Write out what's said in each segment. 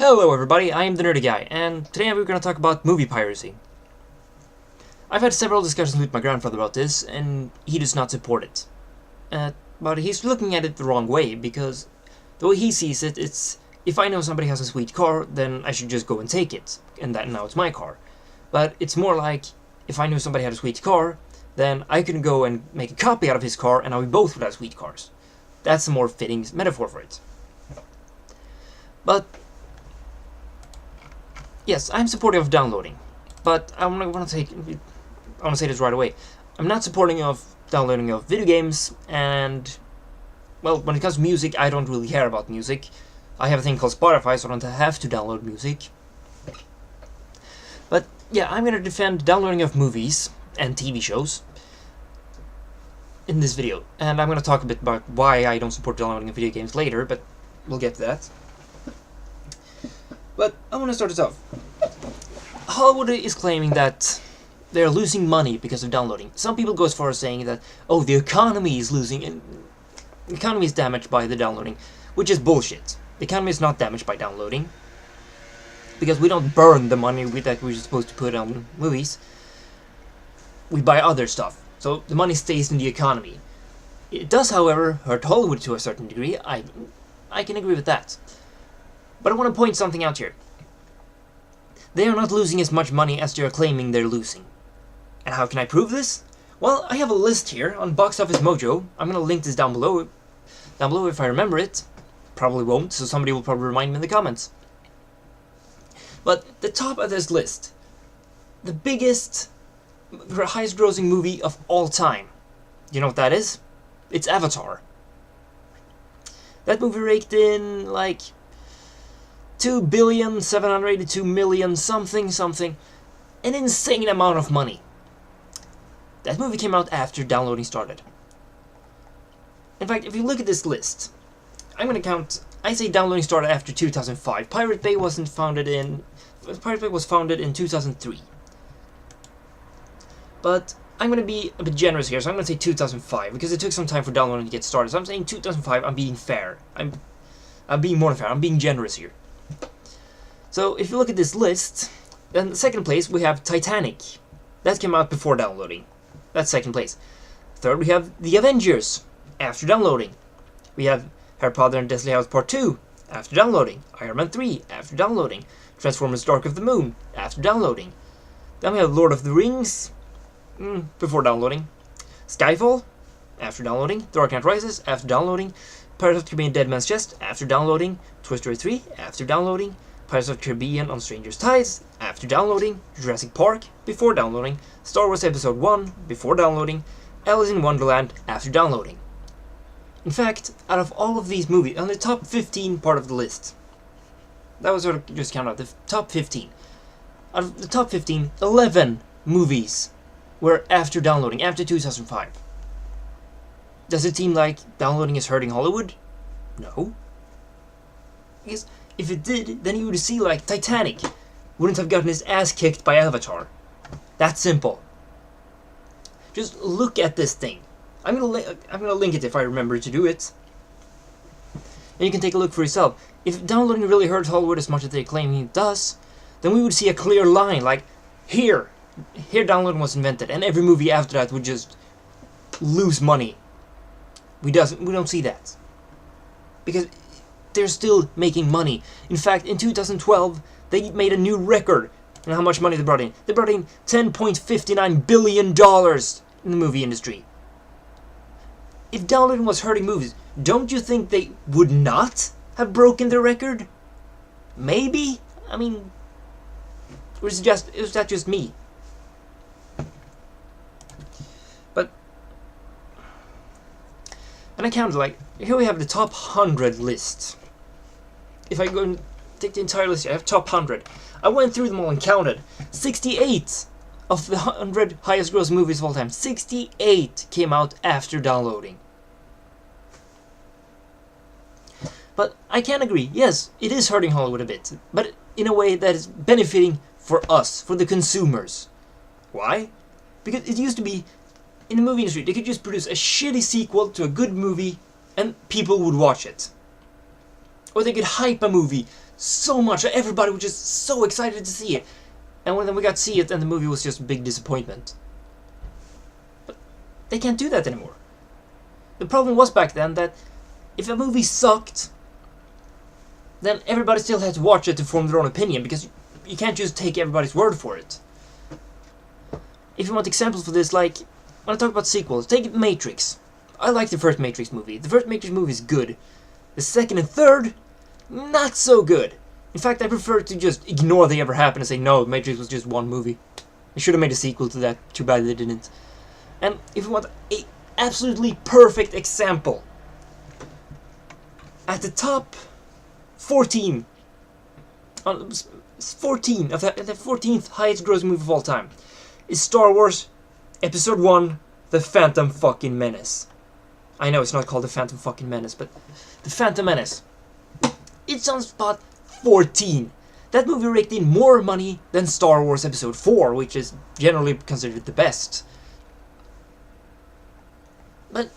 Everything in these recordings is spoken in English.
Hello everybody, I am the Nerdy Guy, and today we're going to talk about movie piracy. I've had several discussions with my grandfather about this, and he does not support it. But he's looking at it the wrong way, because the way he sees it, it's if I know somebody has a sweet car, then I should just go and take it, and that now it's my car. But it's more like, if I knew somebody had a sweet car, then I could go and make a copy out of his car, and now we both would have sweet cars. That's a more fitting metaphor for it. But yes, I'm supportive of downloading, but I want to say this right away. I'm not supporting of downloading of video games, and well, when it comes to music, I don't really care about music. I have a thing called Spotify, so I don't have to download music. But yeah, I'm gonna defend downloading of movies and TV shows in this video, and I'm gonna talk a bit about why I don't support downloading of video games later, but we'll get to that. But I want to start this off. Hollywood is claiming that they're losing money because of downloading. Some people go as far as saying that, oh, the economy is losing, and the economy is damaged by the downloading, which is bullshit. The economy is not damaged by downloading, because we don't burn the money that we're supposed to put on movies. We buy other stuff, so the money stays in the economy. It does, however, hurt Hollywood to a certain degree. I can agree with that. But I want to point something out here. They are not losing as much money as they are claiming they're losing. And how can I prove this? Well, I have a list here on Box Office Mojo. I'm going to link this down below if I remember it. Probably won't, so somebody will probably remind me in the comments. But the top of this list, the highest grossing movie of all time. You know what that is? It's Avatar. That movie raked in like 2,782,000,000 something, an insane amount of money. That movie came out after downloading started. In fact, if you look at this list, I'm gonna count. I say downloading started after 2005. Pirate Bay was founded in 2003. But I'm gonna be a bit generous here, so I'm gonna say 2005 because it took some time for downloading to get started. So I'm saying 2005. I'm being fair. I'm being more than fair. I'm being generous here. So if you look at this list, then the second place we have Titanic. That came out before downloading. That's second place. Third we have The Avengers, after downloading. We have Harry Potter and Deathly Hallows Part 2, after downloading. Iron Man 3, after downloading. Transformers Dark of the Moon, after downloading. Then we have Lord of the Rings, before downloading. Skyfall, after downloading. Dark Knight Rises, after downloading. Pirates of the Caribbean Dead Man's Chest, after downloading. Toy Story 3, after downloading. Pirates of the Caribbean on Stranger's Tides, after downloading. Jurassic Park, before downloading. Star Wars Episode 1, before downloading. Alice in Wonderland, after downloading. In fact, out of all of these movies, on the top 15 part of the list, that was sort of just count out the top 15. Out of the top 15, 11 movies were after downloading, after 2005. Does it seem like downloading is hurting Hollywood? No. Because if it did, then you would see like Titanic wouldn't have gotten his ass kicked by Avatar. That's simple. Just look at this thing. I'm gonna link it if I remember to do it. And you can take a look for yourself. If downloading really hurts Hollywood as much as they claim it does, then we would see a clear line, like here downloading was invented, and every movie after that would just lose money. We don't see that. Because they're still making money. In fact, in 2012, they made a new record on how much money they brought in. They brought in $10.59 billion in the movie industry. If downloading was hurting movies, don't you think they would not have broken the record? Maybe? I mean, was that just me? But, and I counted, like, here we have the top 100 list. If I go and take the entire list, I have top 100. I went through them all and counted. 68 of the 100 highest gross movies of all time. 68 came out after downloading. But I can agree, yes, it is hurting Hollywood a bit, but in a way that is benefiting for us, for the consumers. Why? Because it used to be, in the movie industry, they could just produce a shitty sequel to a good movie and people would watch it. Or they could hype a movie so much. Everybody was just so excited to see it. And when we got to see it, and the movie was just a big disappointment. But they can't do that anymore. The problem was back then that if a movie sucked, then everybody still had to watch it to form their own opinion, because you can't just take everybody's word for it. If you want examples for this, like, when I talk about sequels, take Matrix. I like the first Matrix movie. The first Matrix movie is good. The second and third, not so good. In fact, I prefer to just ignore they ever happened and say, no, Matrix was just one movie. They should have made a sequel to that. Too bad they didn't. And if you want a absolutely perfect example, at the top 14 of the 14th highest grossing movie of all time is Star Wars Episode 1, The Phantom fucking Menace. I know it's not called The Phantom fucking Menace, but The Phantom Menace. It's on spot 14. That movie raked in more money than Star Wars Episode 4, which is generally considered the best. But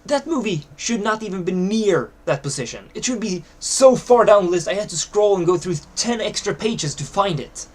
that movie should not even be near that position. It should be so far down the list I had to scroll and go through 10 extra pages to find it.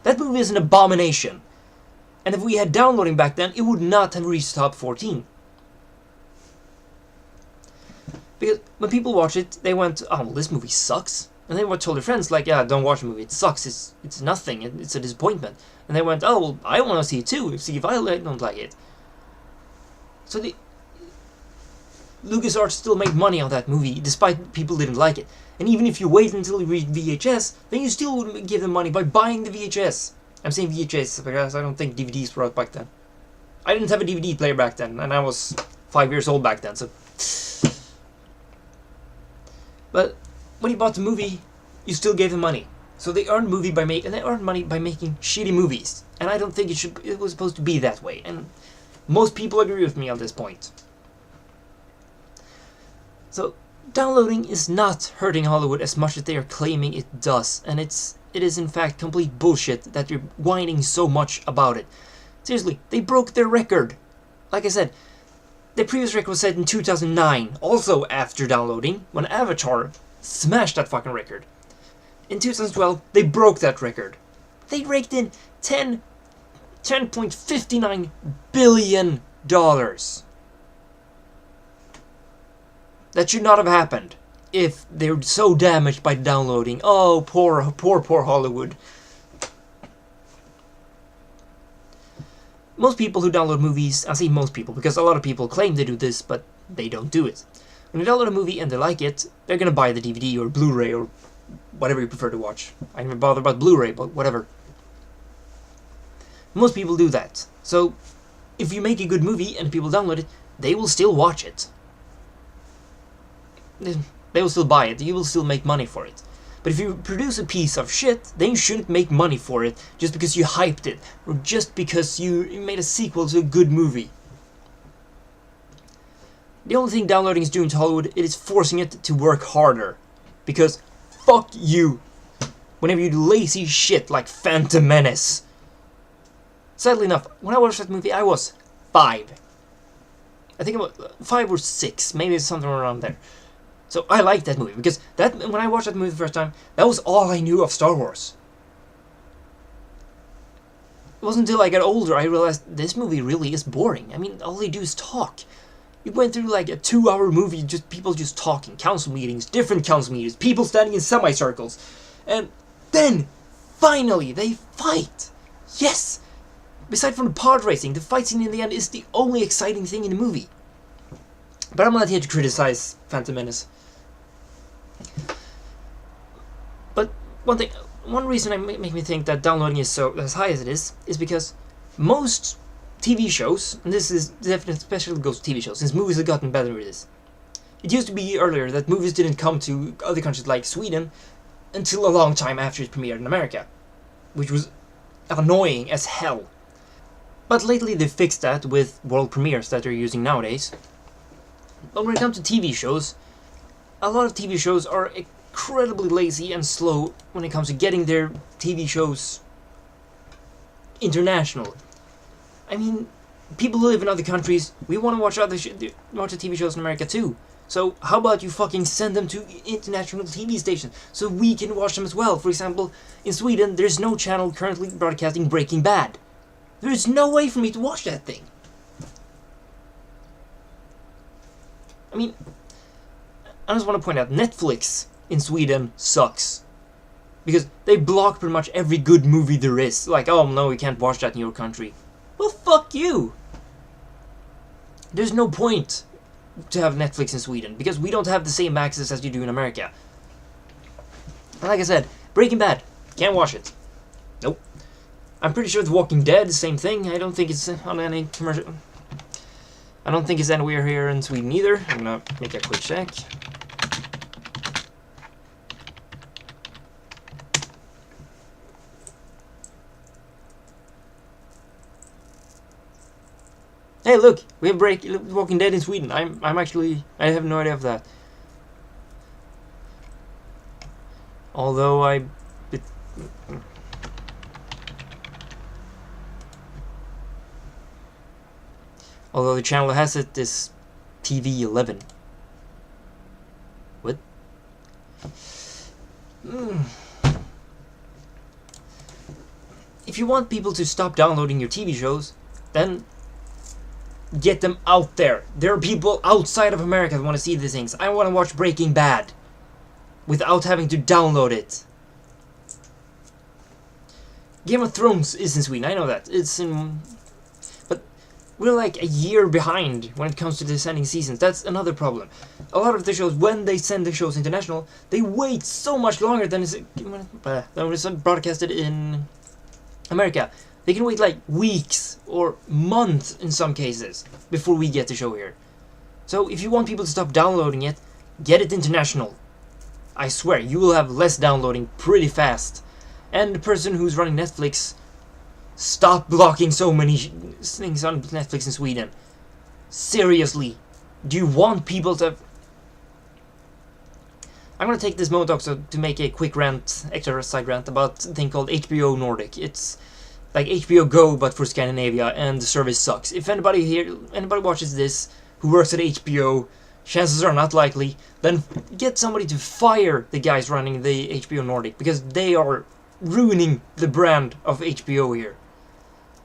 That movie is an abomination. And if we had downloading back then, it would not have reached top 14. Because when people watch it, they went, oh, well, this movie sucks. And they told their friends, like, yeah, don't watch the movie, it sucks, it's nothing, it's a disappointment. And they went, oh, well, I want to see it too, see if I don't like it. So LucasArts still made money on that movie, despite people didn't like it. And even if you wait until you reach VHS, then you still would give them money by buying the VHS. I'm saying VHS because I don't think DVDs were out back then. I didn't have a DVD player back then, and I was 5 years old back then, so... But when you bought the movie, you still gave them money. So they earned money by making shitty movies. And I don't think it was supposed to be that way. And most people agree with me on this point. So downloading is not hurting Hollywood as much as they are claiming it does. And it is in fact complete bullshit that you're whining so much about it. Seriously, they broke their record. Like I said, the previous record was set in 2009, also after downloading, when Avatar smashed that fucking record. In 2012, they broke that record. They raked in $10.59 billion. That should not have happened if they were so damaged by downloading. Oh, poor Hollywood. Most people who download movies, I say most people, because a lot of people claim they do this, but they don't do it. When you download a movie and they like it, they're gonna buy the DVD or Blu-ray or whatever you prefer to watch. I don't even bother about Blu-ray, but whatever. Most people do that. So, if you make a good movie and people download it, they will still watch it. They will still buy it, you will still make money for it. But if you produce a piece of shit, then you shouldn't make money for it just because you hyped it, or just because you made a sequel to a good movie. The only thing downloading is doing to Hollywood, it is forcing it to work harder. Because, fuck you, whenever you do lazy shit like Phantom Menace. Sadly enough, when I watched that movie, I was 5. I think about 5 or 6, maybe it's something around there. So I liked that movie, because when I watched that movie the first time, that was all I knew of Star Wars. It wasn't until I got older I realized this movie really is boring. I mean, all they do is talk. You went through like a 2-hour movie, just people just talking, council meetings, different council meetings, people standing in semicircles. And then, finally, they fight! Yes! Beside from the pod racing, the fight scene in the end is the only exciting thing in the movie. But I'm not here to criticize Phantom Menace. But one reason I make me think that downloading is so as high as it is because most TV shows, and this is definitely especially goes to TV shows, since movies have gotten better with this. It used to be earlier that movies didn't come to other countries like Sweden until a long time after it premiered in America, which was annoying as hell. But lately they fixed that with world premieres that they're using nowadays. But when it comes to TV shows, a lot of TV shows are incredibly lazy and slow when it comes to getting their TV shows international. I mean, people who live in other countries, we want to watch the TV shows in America too. So how about you fucking send them to international TV stations so we can watch them as well? For example, in Sweden, there's no channel currently broadcasting Breaking Bad. There's no way for me to watch that thing. I mean, I just want to point out, Netflix in Sweden sucks. Because they block pretty much every good movie there is. Like, oh no, you can't watch that in your country. Well, fuck you! There's no point to have Netflix in Sweden, because we don't have the same access as you do in America. And like I said, Breaking Bad, can't watch it. Nope. I'm pretty sure The Walking Dead, same thing. I don't think it's on any commercial... I don't think it's anywhere here in Sweden either. I'm gonna make a quick check. Hey, look, we have Walking Dead in Sweden. I have no idea of that. Although although the channel that has it is TV 11. What? If you want people to stop downloading your TV shows, then get them out there. There are people outside of America that want to see these things. I want to watch Breaking Bad without having to download it. Game of Thrones is in Sweden, I know that. It's in... But we're like a year behind when it comes to the sending seasons. That's another problem. A lot of the shows, when they send the shows international, they wait so much longer than is broadcasted in America. They can wait like weeks or months in some cases before we get the show here. So if you want people to stop downloading it, get it international. I swear, you will have less downloading pretty fast. And the person who's running Netflix, stop blocking so many things on Netflix in Sweden. Seriously, do you want people to... I'm gonna take this moment also to make a quick rant, extra side rant, about a thing called HBO Nordic. It's like HBO Go, but for Scandinavia, and the service sucks. If anybody watches this who works at HBO, chances are not likely, then get somebody to fire the guys running the HBO Nordic, because they are ruining the brand of HBO here.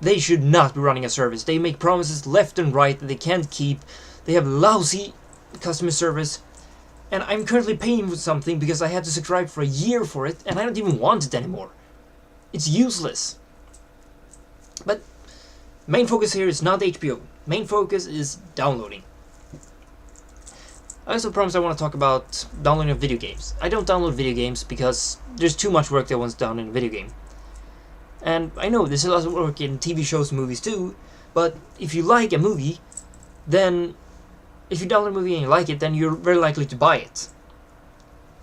They should not be running a service. They make promises left and right that they can't keep. They have lousy customer service. And I'm currently paying for something because I had to subscribe for a year for it, and I don't even want it anymore. It's useless. But main focus here is not HBO. Main focus is downloading. I also promised I want to talk about downloading of video games. I don't download video games because there's too much work that one's done in a video game. And I know there's a lot of work in TV shows and movies too, but if you like a movie, then if you download a movie and you like it, then you're very likely to buy it.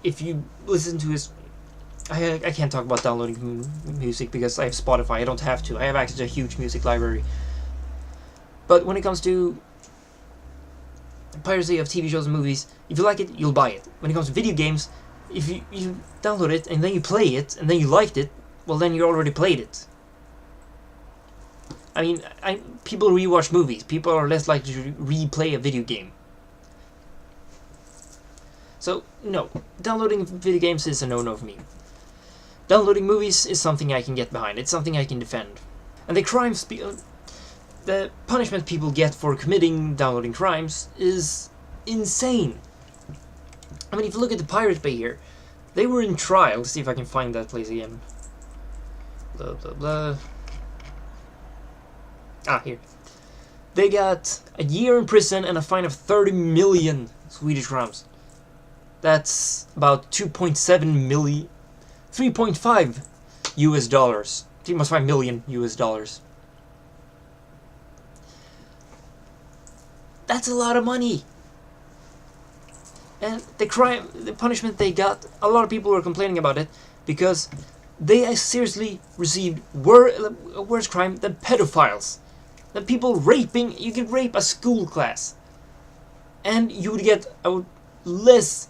If you listen to his... I can't talk about downloading music because I have Spotify. I don't have to. I have access to a huge music library. But when it comes to piracy of TV shows and movies, if you like it, you'll buy it. When it comes to video games, if you download it and then you play it and then you liked it, well, then you already played it. I mean, people rewatch movies. People are less likely to replay a video game. So, no. Downloading video games is a no-no for me. Downloading movies is something I can get behind. It's something I can defend. And the punishment people get for downloading crimes is insane. I mean, if you look at the Pirate Bay here, they were in trial. Let's see if I can find that place again. Blah, blah, blah. Ah, here. They got a year in prison and a fine of 30 million Swedish crowns. That's about 2.7 million... 3.5 US dollars. 3.5 million US dollars. That's a lot of money. And the punishment they got, a lot of people were complaining about it because they seriously received a worse crime than pedophiles. Than people raping. You could rape a school class. And you would get a less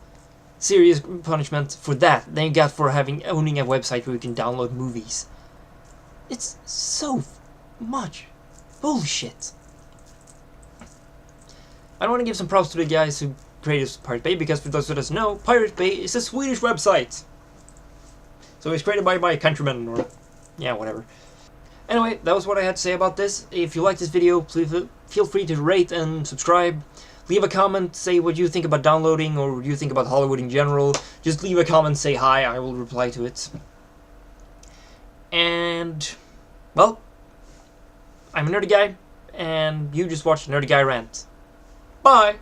serious punishment for that than you got for owning a website where you can download movies. It's so much bullshit. I want to give some props to the guys who creators of Pirate Bay, because for those who don't know, Pirate Bay is a Swedish website. So it's created by my countrymen, or yeah, whatever. Anyway, that was what I had to say about this. If you like this video, please feel free to rate and subscribe. Leave a comment, say what you think about downloading, or what you think about Hollywood in general. Just leave a comment, say hi, I will reply to it. And, well, I'm a nerdy guy, and you just watched Nerdy Guy Rant. Bye!